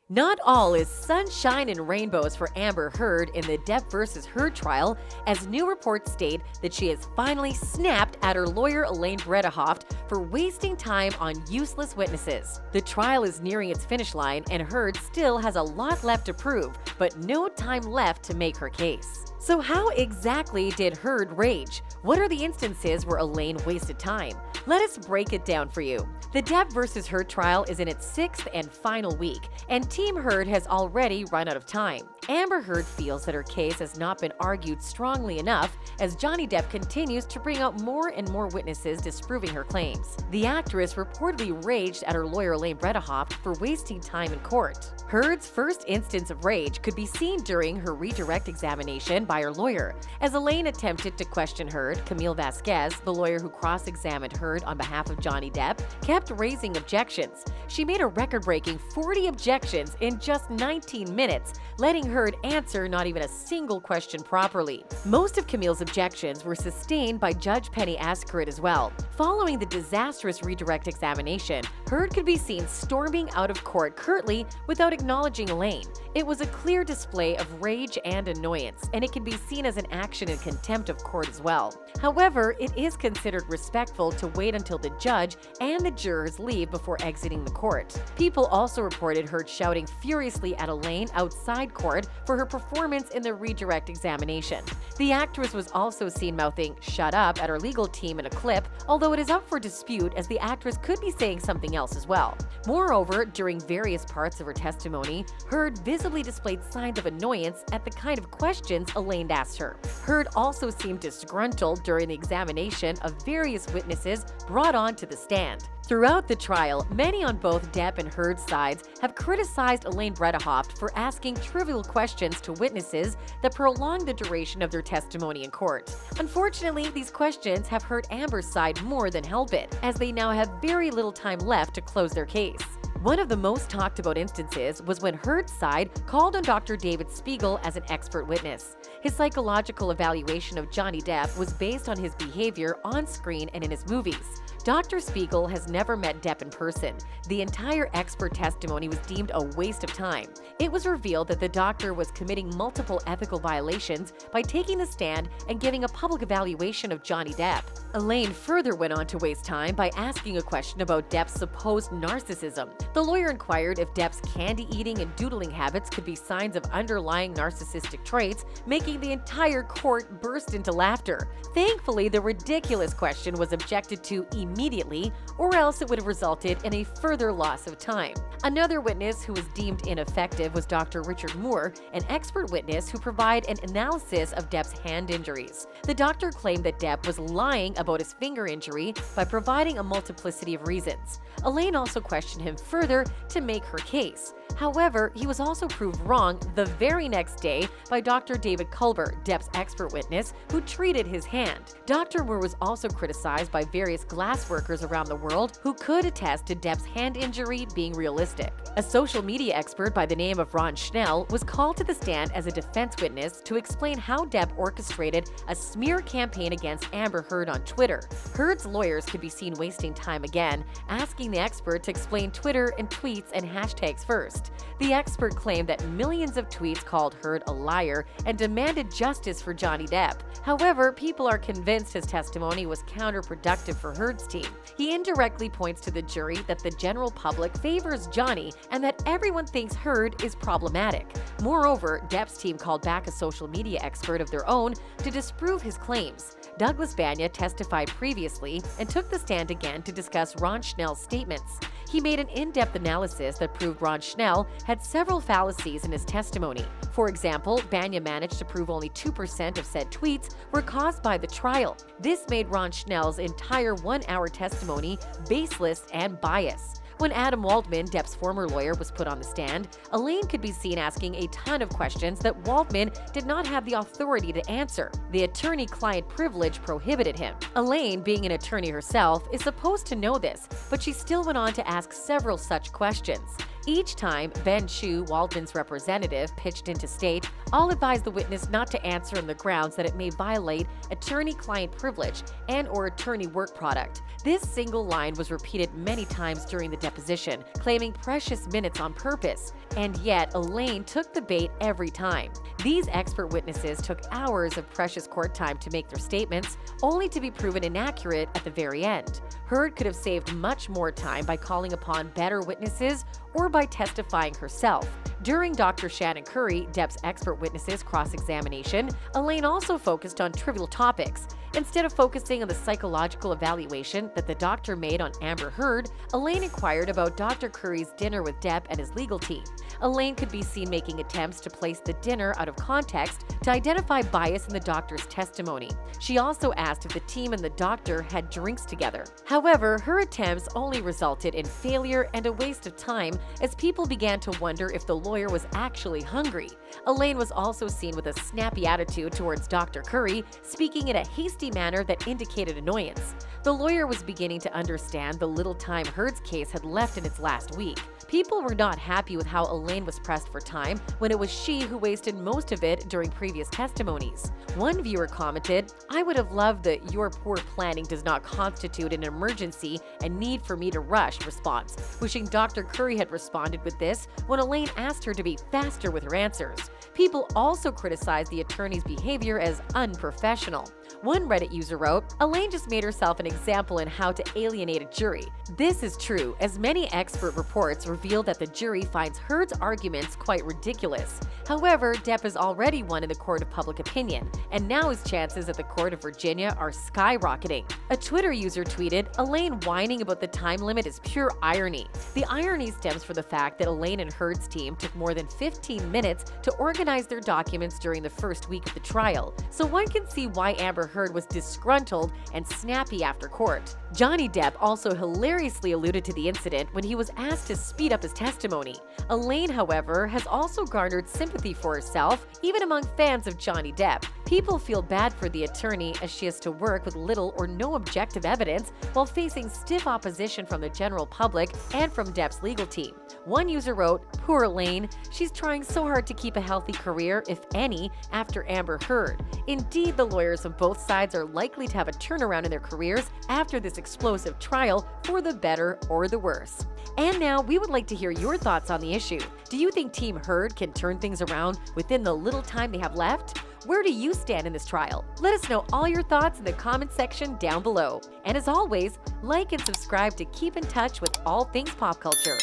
Not all is sunshine and rainbows for Amber Heard in the Depp versus Heard trial, as new reports state that she has finally snapped at her lawyer Elaine Bredehoft for wasting time on useless witnesses. The trial is nearing its finish line, and Heard still has a lot left to prove, but no time left to make her case. So how exactly did Heard rage? What are the instances where Elaine wasted time? Let us break it down for you. The Depp versus Heard trial is in its sixth and final week, and Team Heard has already run out of time. Amber Heard feels that her case has not been argued strongly enough as Johnny Depp continues to bring out more and more witnesses disproving her claims. The actress reportedly raged at her lawyer Elaine Bredehoft for wasting time in court. Heard's first instance of rage could be seen during her redirect examination by her lawyer. As Elaine attempted to question Heard, Camille Vasquez, the lawyer who cross-examined Heard on behalf of Johnny Depp, kept raising objections. She made a record-breaking 40 objections in just 19 minutes, letting Heard answer not even a single question properly. Most of Camille's objections were sustained by Judge Penny Askerit as well. Following the disastrous redirect examination, Heard could be seen storming out of court curtly without acknowledging Elaine. It was a clear display of rage and annoyance, and it can be seen as an action in contempt of court as well. However, it is considered respectful to wait until the judge and the jurors leave before exiting the court. People also reported Heard shouting furiously at Elaine outside court for her performance in the redirect examination. The actress was also seen mouthing "shut up" at her legal team in a clip, although it is up for dispute as the actress could be saying something else as well. Moreover, during various parts of her testimony, Heard visibly displayed signs of annoyance at the kind of questions Elaine asked her. Heard also seemed disgruntled during the examination of various witnesses brought onto the stand. Throughout the trial, many on both Depp and Heard's sides have criticized Elaine Bredehoft for asking trivial questions to witnesses that prolong the duration of their testimony in court. Unfortunately, these questions have hurt Amber's side more than help it, as they now have very little time left to close their case. One of the most talked about instances was when Heard's side called on Dr. David Spiegel as an expert witness. His psychological evaluation of Johnny Depp was based on his behavior on screen and in his movies. Dr. Spiegel has never met Depp in person. The entire expert testimony was deemed a waste of time. It was revealed that the doctor was committing multiple ethical violations by taking the stand and giving a public evaluation of Johnny Depp. Elaine further went on to waste time by asking a question about Depp's supposed narcissism. The lawyer inquired if Depp's candy eating and doodling habits could be signs of underlying narcissistic traits, making the entire court burst into laughter. Thankfully, the ridiculous question was objected to immediately, or else it would have resulted in a further loss of time. Another witness who was deemed ineffective was Dr. Richard Moore, an expert witness who provided an analysis of Depp's hand injuries. The doctor claimed that Depp was lying about his finger injury by providing a multiplicity of reasons. Elaine also questioned him further to make her case. However, he was also proved wrong the very next day by Dr. David Culver, Depp's expert witness, who treated his hand. Dr. Moore was also criticized by various glass workers around the world who could attest to Depp's hand injury being realistic. A social media expert by the name of Ron Schnell was called to the stand as a defense witness to explain how Depp orchestrated a smear campaign against Amber Heard on Twitter. Heard's lawyers could be seen wasting time again, asking the expert to explain Twitter and tweets and hashtags first. The expert claimed that millions of tweets called Heard a liar and demanded justice for Johnny Depp. However, people are convinced his testimony was counterproductive for Heard's team. He indirectly points to the jury that the general public favors Johnny and that everyone thinks Heard is problematic. Moreover, Depp's team called back a social media expert of their own to disprove his claims. Douglas Banya testified previously and took the stand again to discuss Ron Schnell's statements. He made an in-depth analysis that proved Ron Schnell had several fallacies in his testimony. For example, Banya managed to prove only 2% of said tweets were caused by the trial. This made Ron Schnell's entire one-hour testimony baseless and biased. When Adam Waldman, Depp's former lawyer, was put on the stand, Elaine could be seen asking a ton of questions that Waldman did not have the authority to answer. The attorney-client privilege prohibited him. Elaine, being an attorney herself, is supposed to know this, but she still went on to ask several such questions. Each time, Ben Chu, Waldman's representative, pitched in to state, "I'll advise the witness not to answer on the grounds that it may violate attorney-client privilege and/or attorney work product." This single line was repeated many times during the deposition, claiming precious minutes on purpose, and yet Elaine took the bait every time. These expert witnesses took hours of precious court time to make their statements, only to be proven inaccurate at the very end. Heard could have saved much more time by calling upon better witnesses or by testifying herself. During Dr. Shannon Curry, Depp's expert witness's cross-examination, Elaine also focused on trivial topics. Instead of focusing on the psychological evaluation that the doctor made on Amber Heard, Elaine inquired about Dr. Curry's dinner with Depp and his legal team. Elaine could be seen making attempts to place the dinner out of context to identify bias in the doctor's testimony. She also asked if the team and the doctor had drinks together. However, her attempts only resulted in failure and a waste of time as people began to wonder if the lawyer was actually hungry. Elaine was also seen with a snappy attitude towards Dr. Curry, speaking in a hasty manner that indicated annoyance. The lawyer was beginning to understand the little time Heard's case had left in its last week. People were not happy with how Elaine was pressed for time when it was she who wasted most of it during previous testimonies. One viewer commented, "I would have loved the 'your poor planning does not constitute an emergency and need for me to rush' response," wishing Dr. Curry had responded with this when Elaine asked her to be faster with her answers. People also criticized the attorney's behavior as unprofessional. One Reddit user wrote, "Elaine just made herself an example in how to alienate a jury." This is true, as many expert reports reveal that the jury finds Heard's arguments quite ridiculous. However, Depp has already won in the court of public opinion, and now his chances at the court of Virginia are skyrocketing. A Twitter user tweeted, "Elaine whining about the time limit is pure irony." The irony stems from the fact that Elaine and Heard's team took more than 15 minutes to organize their documents during the first week of the trial, so one can see why Amber Heard was disgruntled and snappy after court. Johnny Depp also hilariously alluded to the incident when he was asked to speed up his testimony. Elaine, however, has also garnered sympathy for herself, even among fans of Johnny Depp. People feel bad for the attorney as she has to work with little or no objective evidence while facing stiff opposition from the general public and from Depp's legal team. One user wrote, "Poor Elaine, she's trying so hard to keep a healthy career, if any, after Amber Heard." Indeed, the lawyers of both sides are likely to have a turnaround in their careers after this explosive trial, for the better or the worse. And now we would like to hear your thoughts on the issue. Do you think Team Heard can turn things around within the little time they have left? Where do you stand in this trial? Let us know all your thoughts in the comment section down below. And as always, like and subscribe to keep in touch with all things pop culture.